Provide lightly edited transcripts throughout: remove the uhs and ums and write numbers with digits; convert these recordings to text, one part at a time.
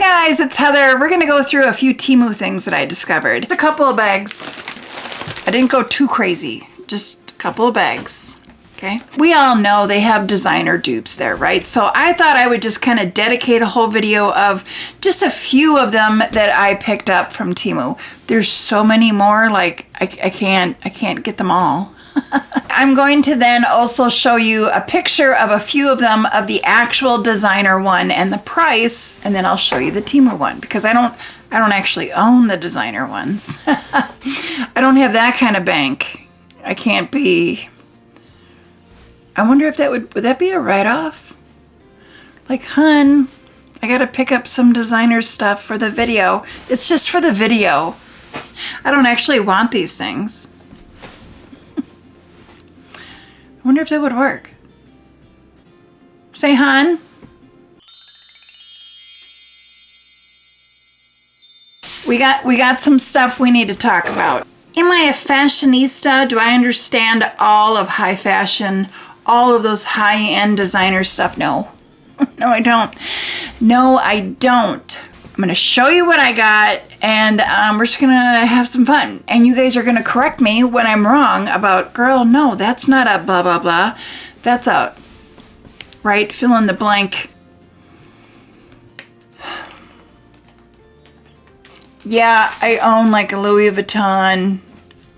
guys, it's Heather. We're gonna go through a few Temu things that I discovered. A couple of bags. I didn't go too crazy, just a couple of bags. Okay. We all know they have designer dupes there, right? So I thought I would just kind of dedicate a whole video of just a few of them that I picked up from Temu. There's so many more, like I can't get them all. I'm going to then also show you a picture of a few of them of the actual designer one and the price, and then I'll show you the Temu one because I don't actually own the designer ones. I don't have that kind of bank. I can't be. I wonder if that would that be a write-off? Like, hun, I gotta pick up some designer stuff for the video. It's just for the video. I don't actually want these things. I wonder if that would work. Say, hun. We got some stuff we need to talk about. Am I a fashionista? Do I understand all of high fashion, all of those high-end designer stuff? No. No, I don't. No, I don't. I'm going to show you what I got, and we're just going to have some fun. And you guys are going to correct me when I'm wrong about, girl, no, that's not a blah, blah, blah. That's a, right, fill in the blank. Yeah, I own like a Louis Vuitton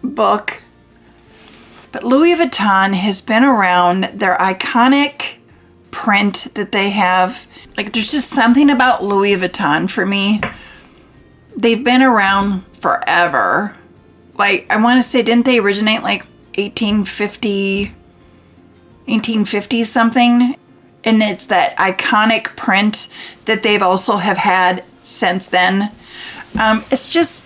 book. But Louis Vuitton has been around. Their iconic print that they have. Like, there's just something about Louis Vuitton for me. They've been around forever. Like, I want to say, didn't they originate like 1850 something? And it's that iconic print that they've also have had since then. It's just,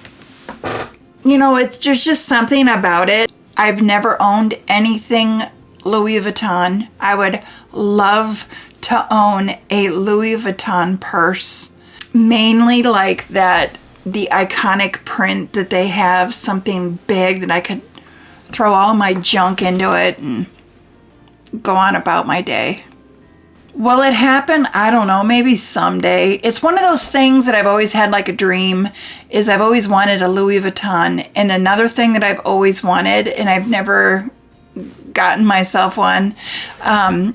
you know, there's just something about it. I've never owned anything Louis Vuitton. I would love to own a Louis Vuitton purse. Mainly like that, the iconic print that they have, something big that I could throw all my junk into it and go on about my day. Will it happen? I don't know, maybe someday. It's one of those things that I've always had like a dream, is I've always wanted a Louis Vuitton. And another thing that I've always wanted, and I've never gotten myself one,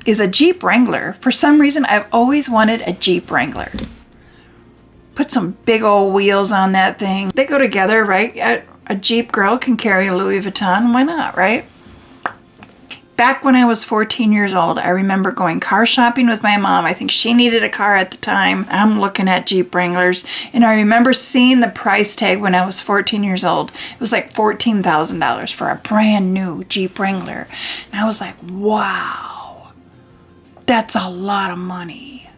is a Jeep Wrangler. For some reason, I've always wanted a Jeep Wrangler. Put some big old wheels on that thing. They go together, right? A Jeep girl can carry a Louis Vuitton. Why not, right? Back when I was 14 years old, I remember going car shopping with my mom. I think she needed a car at the time. I'm looking at Jeep Wranglers, and I remember seeing the price tag when I was 14 years old. It was like $14,000 for a brand new Jeep Wrangler. And I was like, wow, that's a lot of money.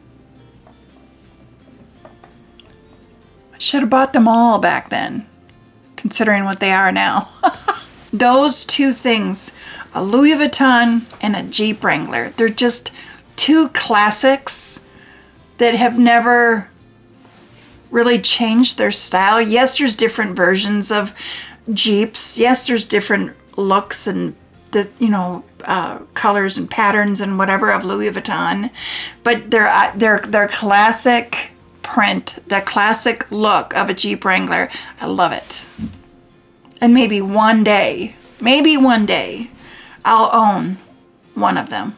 I should have bought them all back then, considering what they are now. Those two things, a Louis Vuitton and a Jeep Wrangler. They're just two classics that have never really changed their style. Yes, there's different versions of Jeeps. Yes, there's different looks and the colors and patterns and whatever of Louis Vuitton. But their classic print, the classic look of a Jeep Wrangler, I love it. And maybe one day, I'll own one of them.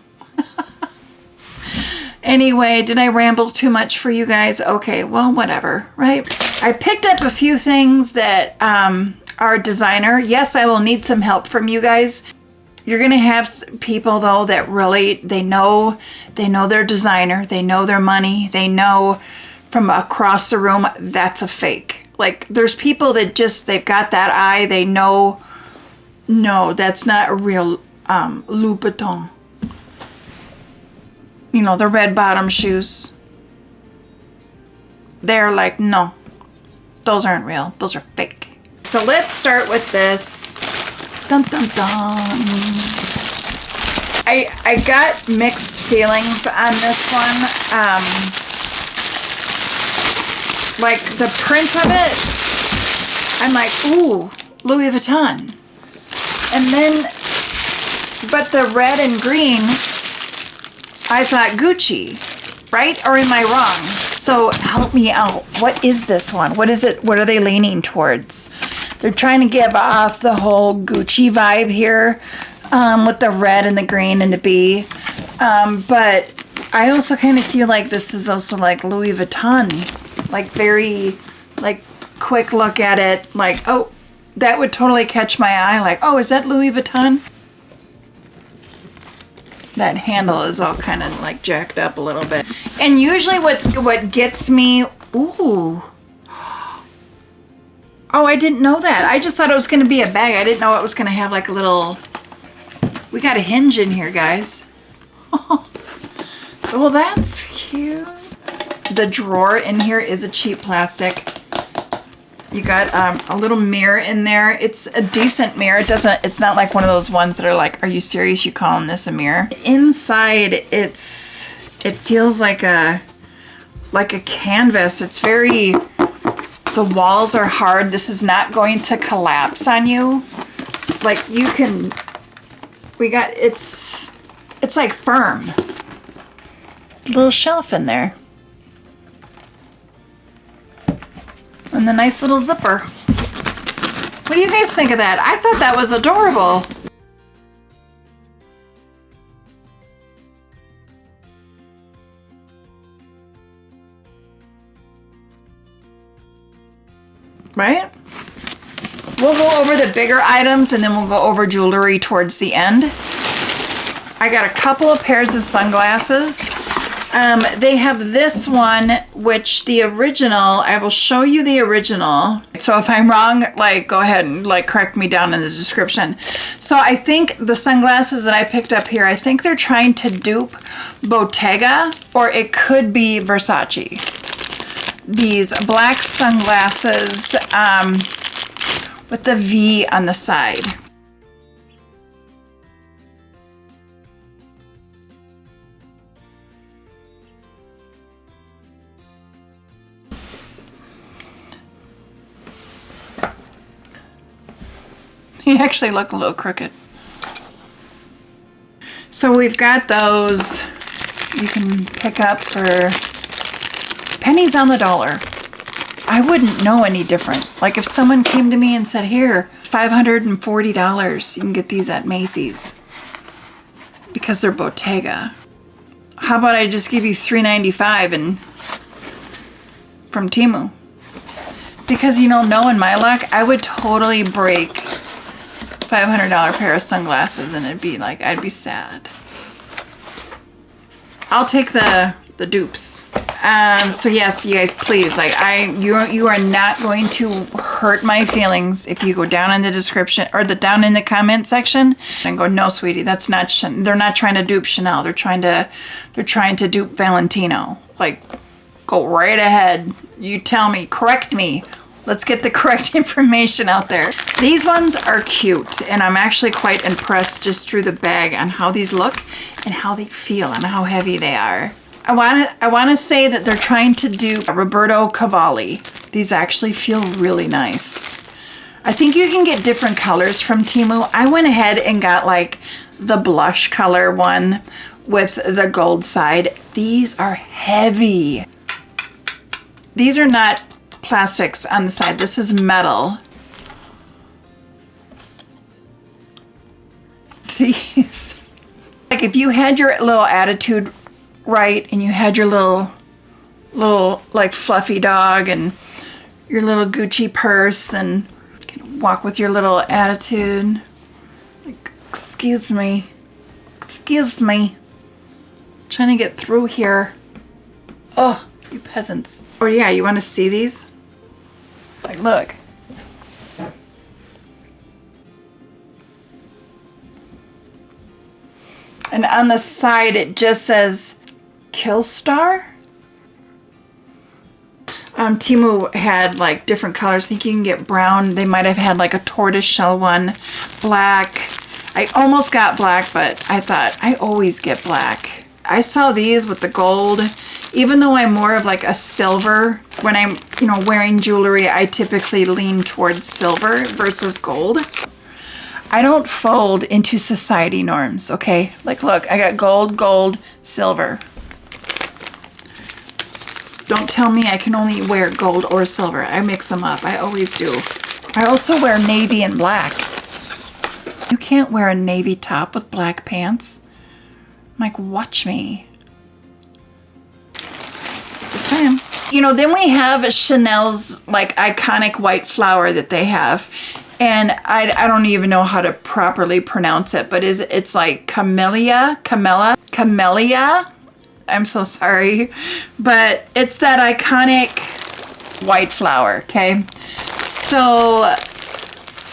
Anyway, did I ramble too much for you guys? Okay, well, whatever, right? I picked up a few things that are designer. Yes, I will need some help from you guys. You're gonna have people though that really, they know their designer, they know their money, they know from across the room that's a fake. Like, there's people that just, they've got that eye, they know, no, that's not a real Louboutin. You know, the red bottom shoes. They're like, no, those aren't real, those are fake. So let's start with this. Dun, dun, dun. I got mixed feelings on this one. Like, the print of it, I'm like, ooh, Louis Vuitton. And then, but the red and green, I thought Gucci, right? Or am I wrong? So help me out. What is this one? What is it? What are they leaning towards? They're trying to give off the whole Gucci vibe here with the red and the green and the bee. But I also kind of feel like this is also like Louis Vuitton. Like very, like quick look at it. Like, oh, that would totally catch my eye. Like, oh, is that Louis Vuitton? That handle is all kind of like jacked up a little bit. And usually what gets me, ooh. Oh, I didn't know that. I just thought it was going to be a bag. I didn't know it was going to have like a little, we got a hinge in here, guys. Oh, well, that's cute. The drawer in here is a cheap plastic. You got a little mirror in there. It's a decent mirror. It's not like one of those ones that are like, are you serious? You calling this a mirror? Inside, it feels like a canvas. It's very, the walls are hard. This is not going to collapse on you. Like you can, it's like firm. Little shelf in there. And the nice little zipper. What do you guys think of that? I thought that was adorable. Right? We'll go over the bigger items and then we'll go over jewelry towards the end. I got a couple of pairs of sunglasses. They have this one, which the original, I will show you the original. So if I'm wrong, like go ahead and like correct me down in the description. So I think the sunglasses that I picked up here, I think they're trying to dupe Bottega, or it could be Versace. These black sunglasses with the V on the side. They actually look a little crooked. So we've got those you can pick up for pennies on the dollar. I wouldn't know any different. Like if someone came to me and said, here, $540, you can get these at Macy's because they're Bottega. How about I just give you $3.95 and from Temu? Because you know, knowing my luck, I would totally break $500 pair of sunglasses and it'd be like, I'd be sad. I'll take the dupes. So yes, you guys, please, like you are not going to hurt my feelings if you go down in the description or down in the comment section and go, no, sweetie, that's not, they're not trying to dupe Chanel. They're trying to dupe Valentino. Like, go right ahead. You tell me, correct me. Let's get the correct information out there. These ones are cute, and I'm actually quite impressed just through the bag on how these look and how they feel and how heavy they are. I want to say that they're trying to do Roberto Cavalli. These actually feel really nice. I think you can get different colors from Temu. I went ahead and got like the blush color one with the gold side. These are heavy. These are not plastics on the side. This is metal. These, like if you had your little attitude right and you had your little like fluffy dog and your little Gucci purse and you can walk with your little attitude. Like, excuse me. Trying to get through here. Oh, you peasants. Oh yeah, you want to see these? Like, look. And on the side, it just says Killstar. Temu had like different colors. I think you can get brown. They might have had like a tortoise shell one. Black. I almost got black, but I thought I always get black. I saw these with the gold. Even though I'm more of like a silver, when I'm, you know, wearing jewelry, I typically lean towards silver versus gold. I don't fold into society norms, okay? Like, look, I got gold, silver. Don't tell me I can only wear gold or silver. I mix them up. I always do. I also wear navy and black. You can't wear a navy top with black pants. I'm like, watch me. Just saying. You know, then we have Chanel's like iconic white flower that they have. And I don't even know how to properly pronounce it, but it's like camellia. I'm so sorry. But it's that iconic white flower, okay? So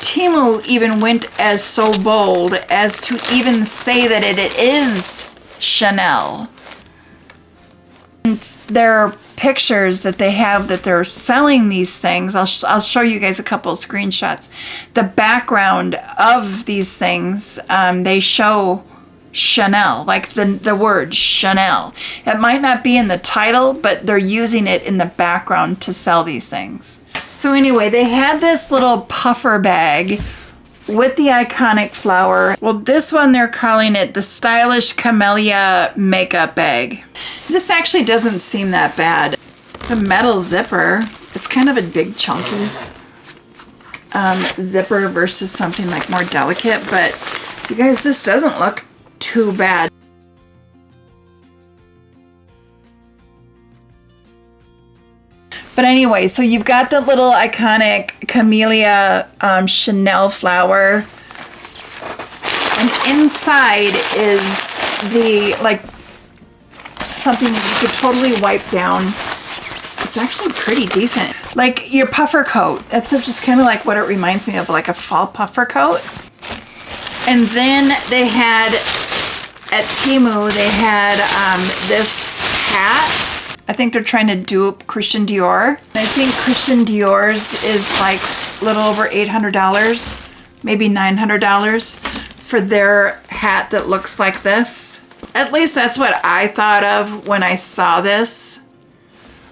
Temu even went as so bold as to even say that it is Chanel. And there are pictures that they have that they're selling these things. I'll show you guys a couple of screenshots. The background of these things, they show Chanel, like the word Chanel. It might not be in the title, but they're using it in the background to sell these things. So anyway, they had this little puffer bag with the iconic flower. Well, this one they're calling it the Stylish Camellia Makeup Bag. This actually doesn't seem that bad. It's a metal zipper. It's kind of a big chunky zipper versus something like more delicate, but you guys, this doesn't look too bad. But anyway, so you've got the little iconic Camellia Chanel flower. And inside is the, like, something you could totally wipe down. It's actually pretty decent. Like your puffer coat. That's just kind of like what it reminds me of, like a fall puffer coat. And then they had, at Temu, they had this hat. I think they're trying to dupe Christian Dior. I think Christian Dior's is like a little over $800, maybe $900 for their hat that looks like this. At least that's what I thought of when I saw this.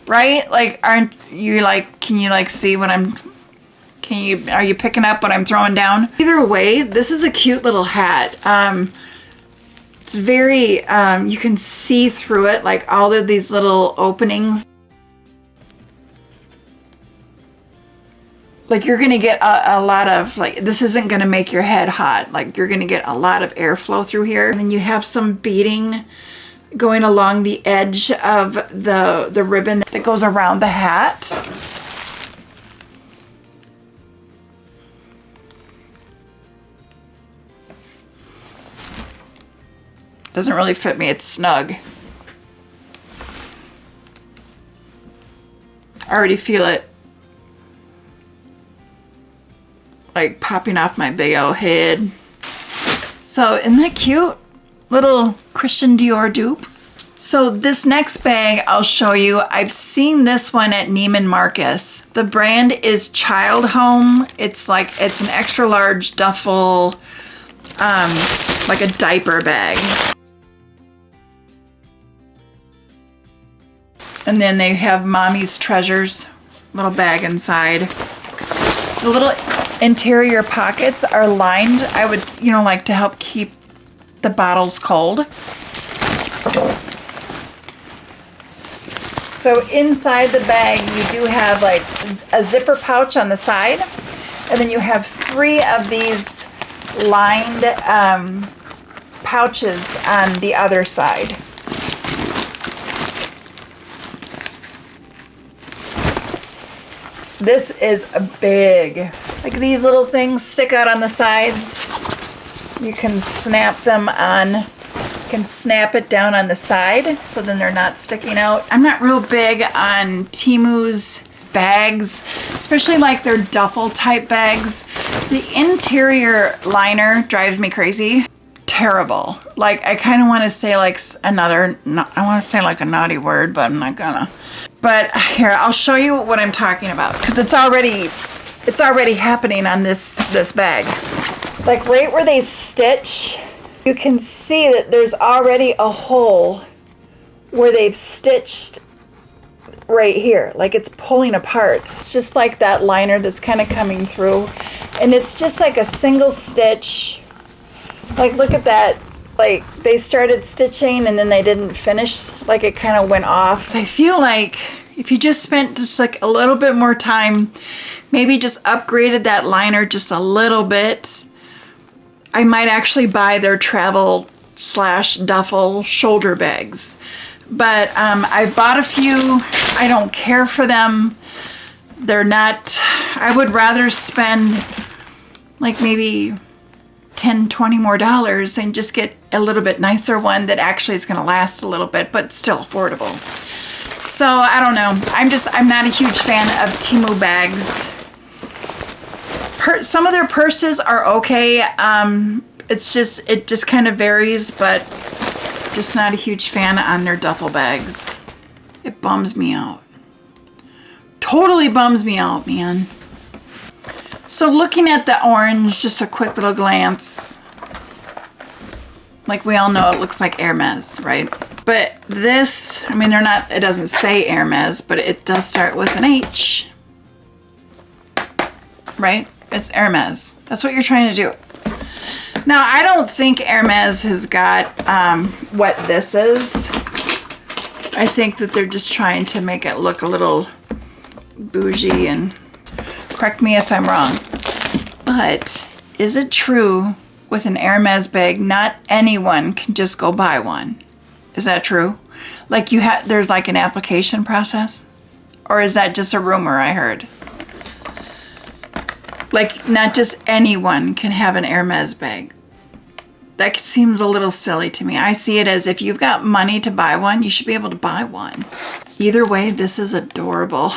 Right? Like, aren't you like, can you like see what I'm, are you picking up what I'm throwing down? Either way, this is a cute little hat. It's very, you can see through it, like all of these little openings. Like you're gonna get a lot of, like, this isn't gonna make your head hot. Like you're gonna get a lot of airflow through here. And then you have some beading going along the edge of the ribbon that goes around the hat. Doesn't really fit me, it's snug. I already feel it like popping off my big old head. So isn't that cute? Little Christian Dior dupe. So this next bag I'll show you, I've seen this one at Neiman Marcus. The brand is Child Home. It's like, it's an extra large duffel, like a diaper bag. And then they have Mommy's Treasures, little bag inside. The little interior pockets are lined. I would, you know, like to help keep the bottles cold. So inside the bag, you do have like a zipper pouch on the side. And then you have 3 of these lined pouches on the other side. This is a big, like these little things stick out on the sides. You can snap them on, you can snap it down on the side so then they're not sticking out. I'm not real big on Temu's bags, especially like their duffel type bags. The interior liner drives me crazy. Terrible. Like I kind of want to say like I want to say like a naughty word, but I'm not gonna. But here, I'll show you what I'm talking about because it's already happening on this bag. Like right where they stitch, you can see that there's already a hole where they've stitched right here. Like it's pulling apart. It's just like that liner that's kind of coming through. And it's just like a single stitch. Like look at that. Like they started stitching and then they didn't finish, like it kind of went off. So I feel like, if you just spent just like a little bit more time, maybe just upgraded that liner just a little bit, I might actually buy their travel / duffel shoulder bags. But I bought a few. I don't care for them. They're not, I would rather spend like maybe $10, $20 more and just get a little bit nicer one that actually is going to last a little bit, but still affordable. So I don't know. I'm not a huge fan of Temu bags. Some of their purses are okay. It just kind of varies, but just not a huge fan on their duffel bags. It bums me out. Totally bums me out, man. So looking at the orange, just a quick little glance. Like we all know, it looks like Hermes, right? But this, I mean, it doesn't say Hermes, but it does start with an H. Right? It's Hermes. That's what you're trying to do. Now, I don't think Hermes has got what this is. I think that they're just trying to make it look a little bougie, and correct me if I'm wrong. But is it true with an Hermes bag, not anyone can just go buy one? Is that true? Like there's like an application process? Or is that just a rumor I heard? Like not just anyone can have an Hermes bag. That seems a little silly to me. I see it as if you've got money to buy one, you should be able to buy one. Either way, this is adorable.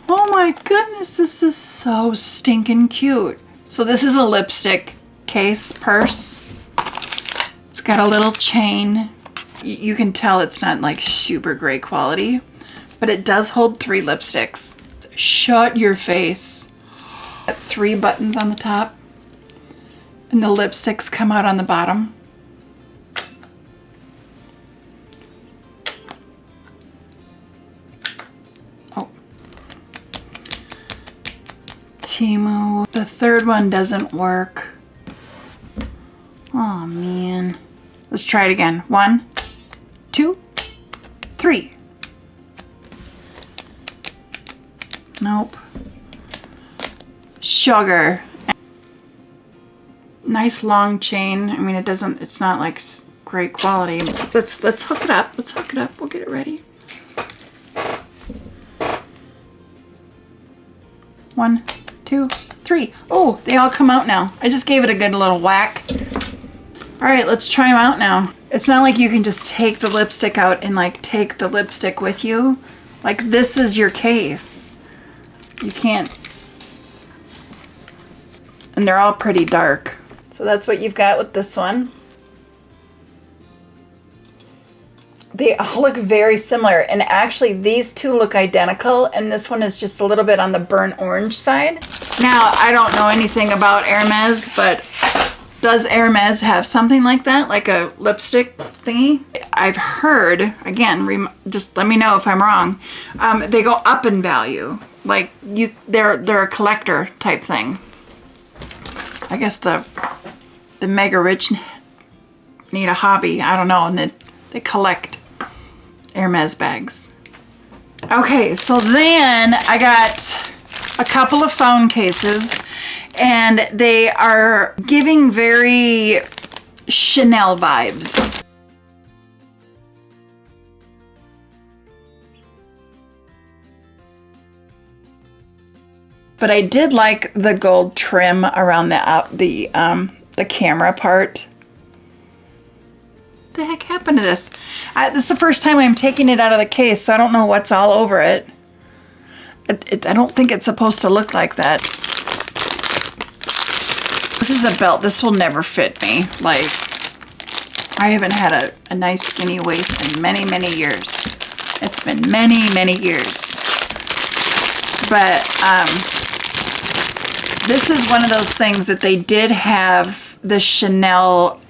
Oh my goodness, this is so stinking cute. So this is a lipstick case purse. It's got a little chain. You can tell it's not like super great quality, but it does hold 3 lipsticks. Shut your face. Got 3 buttons on the top, and the lipsticks come out on the bottom. Oh. Temu. The third one doesn't work. Oh man. Let's try it again. 1, 2, 3. Nope. Sugar. Nice long chain. I mean, it's not like great quality. Let's hook it up. Let's hook it up. We'll get it ready. 1, 2, 3. Oh, they all come out now. I just gave it a good little whack. All right, let's try them out now. It's not like you can just take the lipstick out and like take the lipstick with you. Like this is your case. You can't. And they're all pretty dark. So that's what you've got with this one. They all look very similar, and actually these two look identical, and this one is just a little bit on the burnt orange side. Now, I don't know anything about Hermes, but does Hermes have something like that, like a lipstick thingy? I've heard, again, just let me know if I'm wrong, they go up in value. Like they're a collector type thing. I guess the mega rich need a hobby. I don't know, and they collect Hermes bags. Okay, so then I got a couple of phone cases, and they are giving very Chanel vibes. But I did like the gold trim around the camera part. What the heck happened to this? This is the first time I'm taking it out of the case, so I don't know what's all over it. I don't think it's supposed to look like that. This is a belt. This will never fit me. Like, I haven't had a nice skinny waist in many, many years. It's been many, many years. But, this is one of those things that they did have the Chanel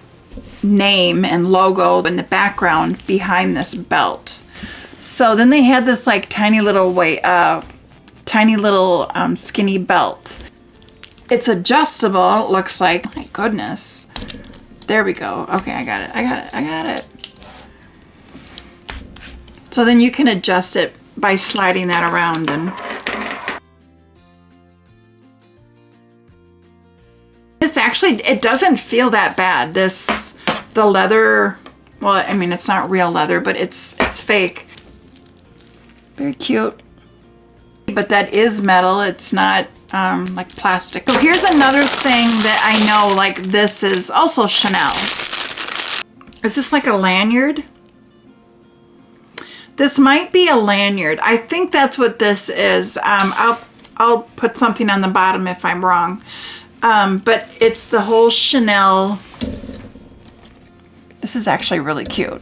name and logo in the background behind this belt. So then they had this like tiny little skinny belt. It's adjustable, it looks like. My goodness. There we go. Okay, I got it. So then you can adjust it by sliding that around. And this actually, it doesn't feel that bad. The leather, well, I mean, it's not real leather, but it's fake. Very cute. But that is metal. It's not like plastic. So here's another thing that I know, like this is also Chanel. Is this like a lanyard? This might be a lanyard. I think that's what this is. I'll put something on the bottom if I'm wrong. But it's the whole Chanel. This is actually really cute.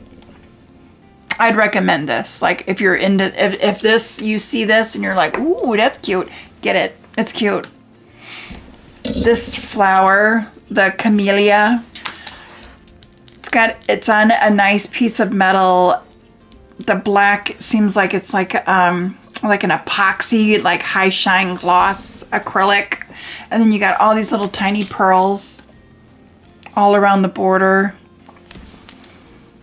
I'd recommend this. Like if you're into, if this, you see this and you're like, ooh, that's cute, get it. It's cute. This flower, the camellia, it's on a nice piece of metal. The black seems like it's like an epoxy, like high shine gloss acrylic. And then you got all these little tiny pearls all around the border.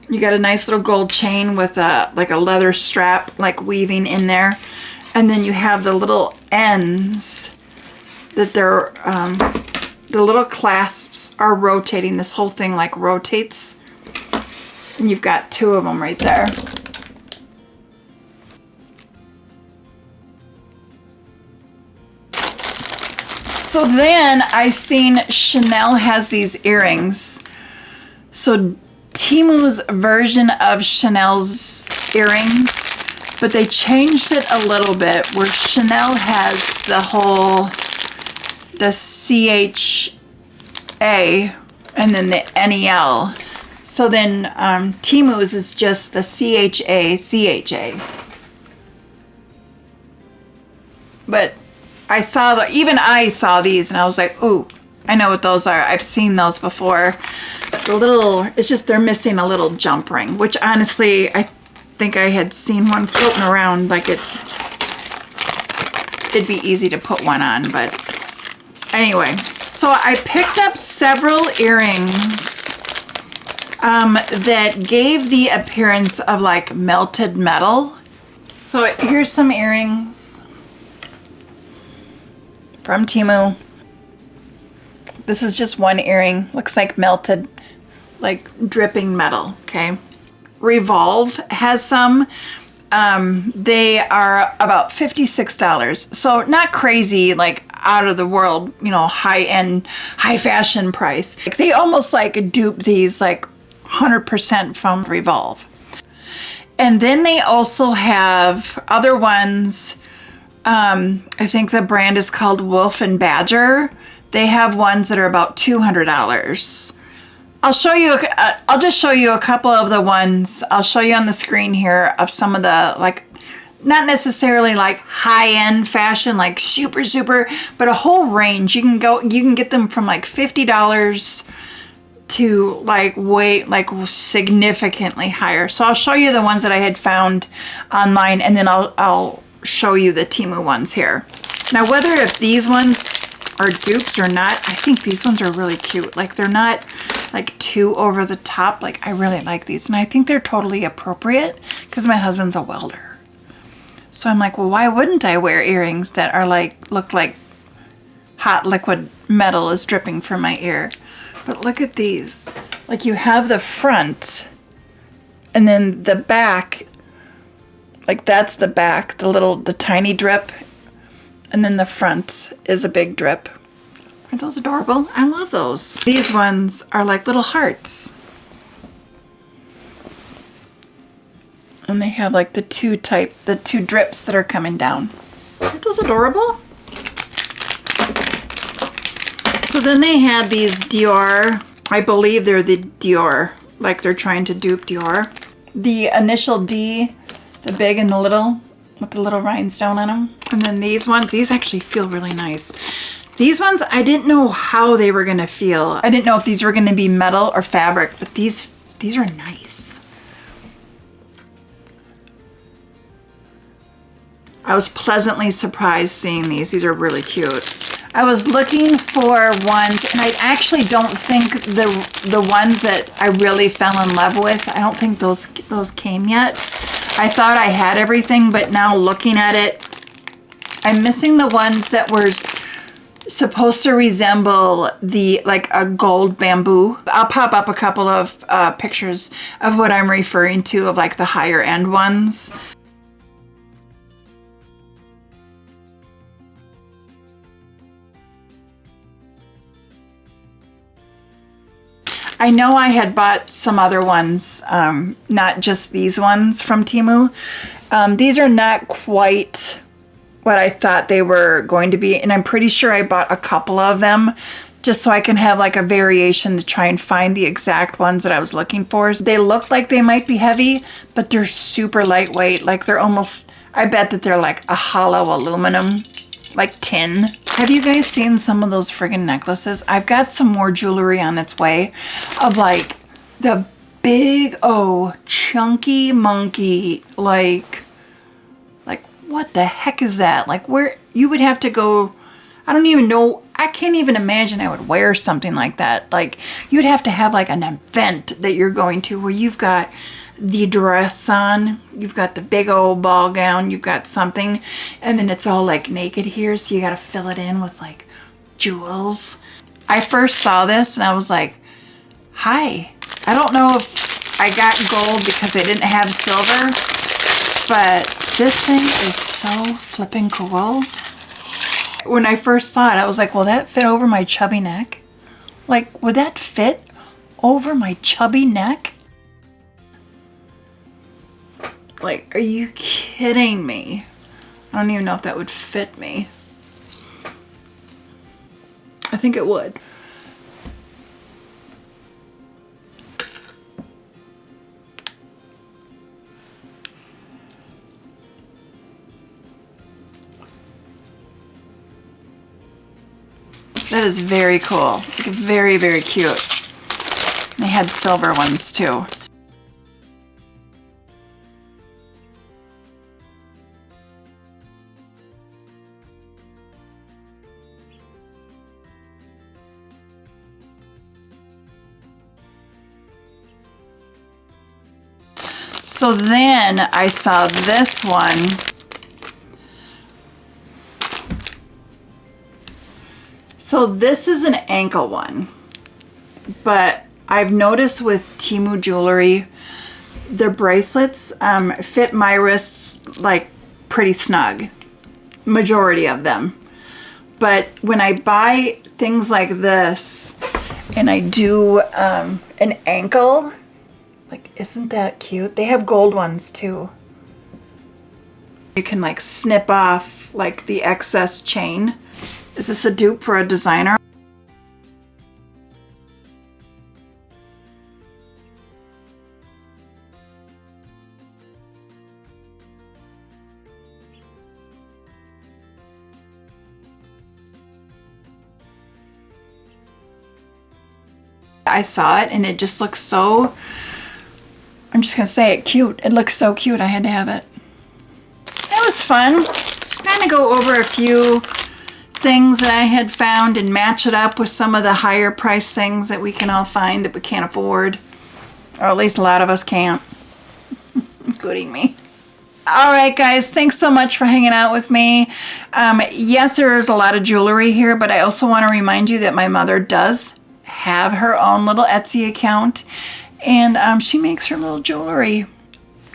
You got a nice little gold chain with like a leather strap, like weaving in there. And then you have the little ends that they're, the little clasps are rotating. This whole thing like rotates. And you've got two of them right there. So then I seen Chanel has these earrings. So Temu's version of Chanel's earrings, but they changed it a little bit where Chanel has the CHA and then the NEL. So then Temu's is just the CHA. But even I saw these and I was like, ooh, I know what those are. I've seen those before. It's just they're missing a little jump ring, which honestly, I think I had seen one floating around. Like it'd be easy to put one on, but anyway. So I picked up several earrings that gave the appearance of like melted metal. So here's some earrings from Temu. This is just one earring. Looks like melted, like dripping metal, okay? Revolve has some. They are about $56. So not crazy, like out of the world, you know, high-end, high-fashion price. Like they almost like dupe these like 100% from Revolve. And then they also have other ones. I think the brand is called Wolf and Badger. They have ones that are about $200. I'll show you, I'll just show you a couple of the ones. I'll show you on the screen here of some of the, like, not necessarily like high-end fashion, like super, but a whole range. You can get them from like $50 to like significantly higher. So I'll show you the ones that I had found online, and then I'll show you the Temu ones here. Now, whether if these ones are dupes or not, I think these ones are really cute. Like they're not like too over the top. Like I really like these, and I think they're totally appropriate because my husband's a welder. So I'm like, well, why wouldn't I wear earrings that are like, look like hot liquid metal is dripping from my ear? But look at these. Like you have the front and then the back, like that's the back, the tiny drip. And then the front is a big drip. Are those adorable? I love those. These ones are like little hearts. And they have like the two drips that are coming down. Aren't those adorable? So then they had these Dior. I believe they're the Dior. Like they're trying to dupe Dior. The initial D, the big and the little, with the little rhinestone on them. And then these ones, these actually feel really nice. These ones, I didn't know how they were gonna feel. I didn't know if these were gonna be metal or fabric, but these are nice. I was pleasantly surprised seeing these. These are really cute. I was looking for ones, and I actually don't think the ones that I really fell in love with, I don't think those came yet. I thought I had everything, but now looking at it, I'm missing the ones that were supposed to resemble like a gold bamboo. I'll pop up a couple of pictures of what I'm referring to, of like the higher end ones. I know I had bought some other ones, not just these ones from Temu. These are not quite what I thought they were going to be, and I'm pretty sure I bought a couple of them just so I can have like a variation to try and find the exact ones that I was looking for. They look like they might be heavy, but they're super lightweight. Like they're almost, I bet that they're like a hollow aluminum, like tin. Have you guys seen some of those friggin' necklaces? I've got some more jewelry on its way of like the big, oh, chunky monkey, like what the heck is that? Like where you would have to go, I don't even know, I can't even imagine I would wear something like that. Like you'd have to have like an event that you're going to where you've got the dress on, you've got the big old ball gown, you've got something, and then it's all like naked here, so you gotta fill it in with like jewels. I first saw this and I was like, hi. I don't know if I got gold because I didn't have silver, but this thing is so flipping cool. When I first saw it, I was like, will that fit over my chubby neck? Like, would that fit over my chubby neck? Like, are you kidding me? I don't even know if that would fit me. I think it would. That is very cool. Like, very, very cute. They had silver ones too. So then I saw this one. So this is an ankle one, but I've noticed with Temu jewelry, their bracelets fit my wrists like pretty snug, majority of them. But when I buy things like this and I do an ankle, like, isn't that cute? They have gold ones too. You can like snip off like the excess chain. Is this a dupe for a designer? I saw it and it just looks so, I'm just gonna say it, cute. It looks so cute, I had to have it. It was fun. Just kind of go over a few things that I had found and match it up with some of the higher price things that we can all find that we can't afford. Or at least a lot of us can't, including me. All right, guys, thanks so much for hanging out with me. Yes, there is a lot of jewelry here, but I also want to remind you that my mother does have her own little Etsy account, and she makes her little jewelry.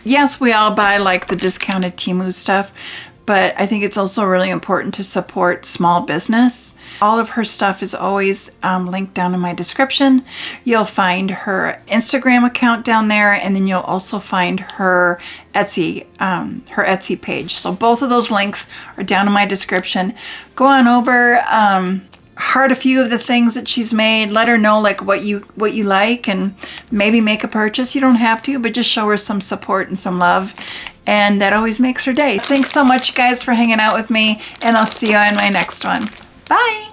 Yes, we all buy like the discounted Temu stuff, but I think it's also really important to support small business. All of her stuff is always linked down in my description. You'll find her Instagram account down there, and then you'll also find her Etsy page. So both of those links are down in my description. Go on over, heart a few of the things that she's made. Let her know like what you like, and maybe make a purchase. You don't have to, but just show her some support and some love. And that always makes her day. Thanks so much, guys, for hanging out with me, and I'll see you in my next one. Bye!